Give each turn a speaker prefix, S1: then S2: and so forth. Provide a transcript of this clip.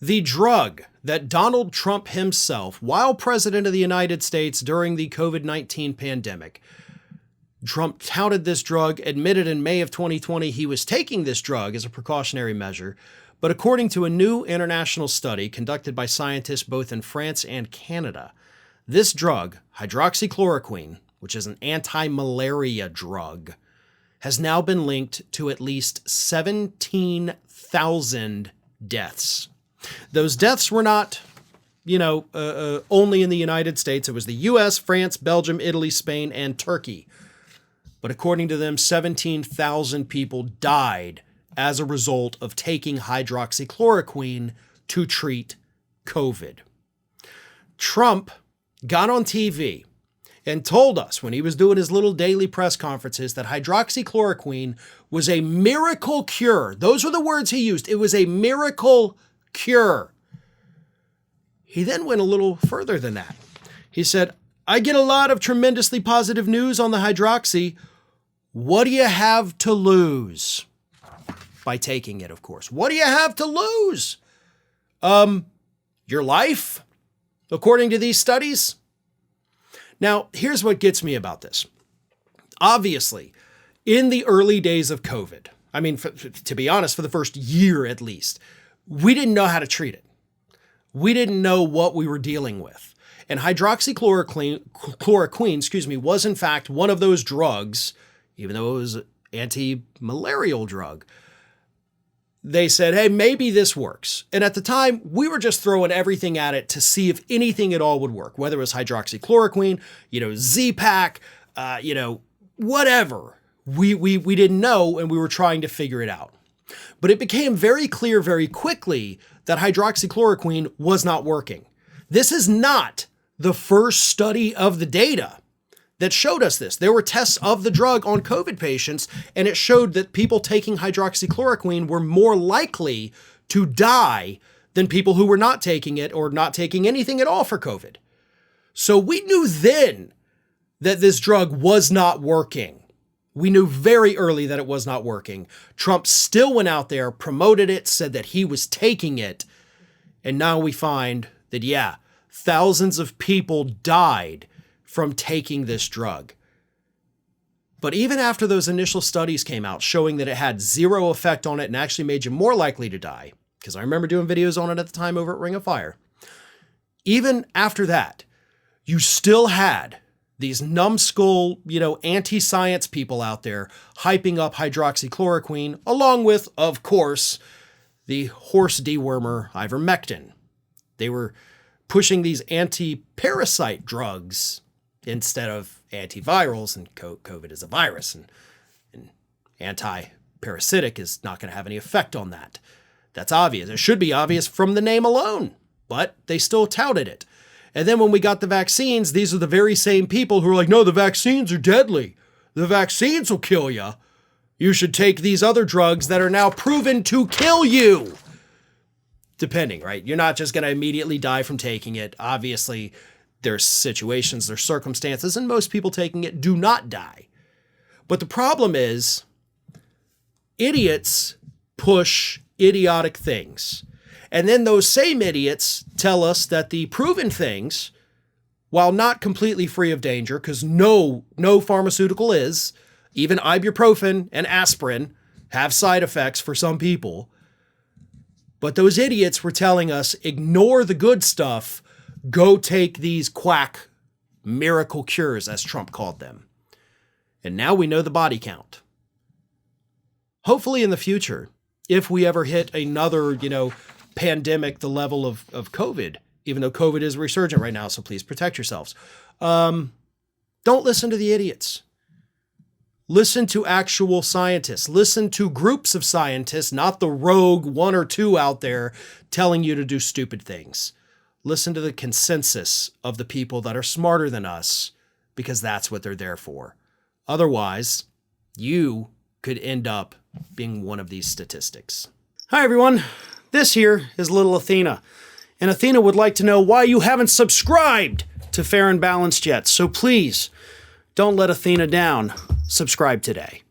S1: The drug that Donald Trump himself, while president of the United States during the COVID-19 pandemic, Trump touted this drug, admitted in May of 2020 he was taking this drug as a precautionary measure. But according to a new international study conducted by scientists both in France and Canada, this drug, hydroxychloroquine, which is an anti-malaria drug, has now been linked to at least 17,000 deaths. Those deaths were not, only in the United States. It was the US, France, Belgium, Italy, Spain, and Turkey. But according to them, 17,000 people died as a result of taking hydroxychloroquine to treat COVID. Trump got on TV and told us when he was doing his little daily press conferences that hydroxychloroquine was a miracle cure. Those were the words he used. It was a miracle cure. He then went a little further than that. He said, I get a lot of tremendously positive news on the hydroxy. What do you have to lose? By taking it, of course. What do you have to lose? Your life, according to these studies. Now, here's what gets me about this. Obviously, in the early days of COVID, to be honest, for the first year at least, we didn't know how to treat it. We didn't know what we were dealing with. And hydroxychloroquine, was in fact one of those drugs, even though it was an anti-malarial drug. They said, hey, maybe this works. And at the time, we were just throwing everything at it to see if anything at all would work, whether it was hydroxychloroquine, Z-Pak, whatever. We didn't know, and we were trying to figure it out. But it became very clear very quickly that hydroxychloroquine was not working. This is not the first study of the data that showed us this. There were tests of the drug on COVID patients, and it showed that people taking hydroxychloroquine were more likely to die than people who were not taking it or not taking anything at all for COVID. So we knew then that this drug was not working. We knew very early that it was not working. Trump still went out there, promoted it, said that he was taking it, and now we find that, thousands of people died from taking this drug. But even after those initial studies came out showing that it had zero effect on it and actually made you more likely to die, because I remember doing videos on it at the time over at Ring of Fire, even after that, you still had these numbskull, anti-science people out there hyping up hydroxychloroquine, along with, of course, the horse dewormer ivermectin. They were pushing these anti-parasite drugs instead of antivirals, and COVID is a virus, and anti-parasitic is not going to have any effect on that. That's obvious. It should be obvious from the name alone, but they still touted it. And then when we got the vaccines, these are the very same people who are like, no, the vaccines are deadly. The vaccines will kill you. You should take these other drugs that are now proven to kill you. Depending, right? You're not just going to immediately die from taking it. Obviously, there's situations, there's circumstances, and most people taking it do not die. But the problem is, idiots push idiotic things. And then those same idiots tell us that the proven things, while not completely free of danger, because no pharmaceutical is, even ibuprofen and aspirin have side effects for some people. But those idiots were telling us, ignore the good stuff, go take these quack miracle cures, as Trump called them. And now we know the body count. Hopefully in the future, if we ever hit another, pandemic, the level of COVID, even though COVID is resurgent right now, so please protect yourselves. Don't listen to the idiots. Listen to actual scientists. Listen to groups of scientists, not the rogue one or two out there telling you to do stupid things. Listen to the consensus of the people that are smarter than us, because that's what they're there for. Otherwise, you could end up being one of these statistics. Hi, everyone. This here is little Athena. And Athena would like to know why you haven't subscribed to Fair and Balanced yet. So please, don't let Athena down. Subscribe today.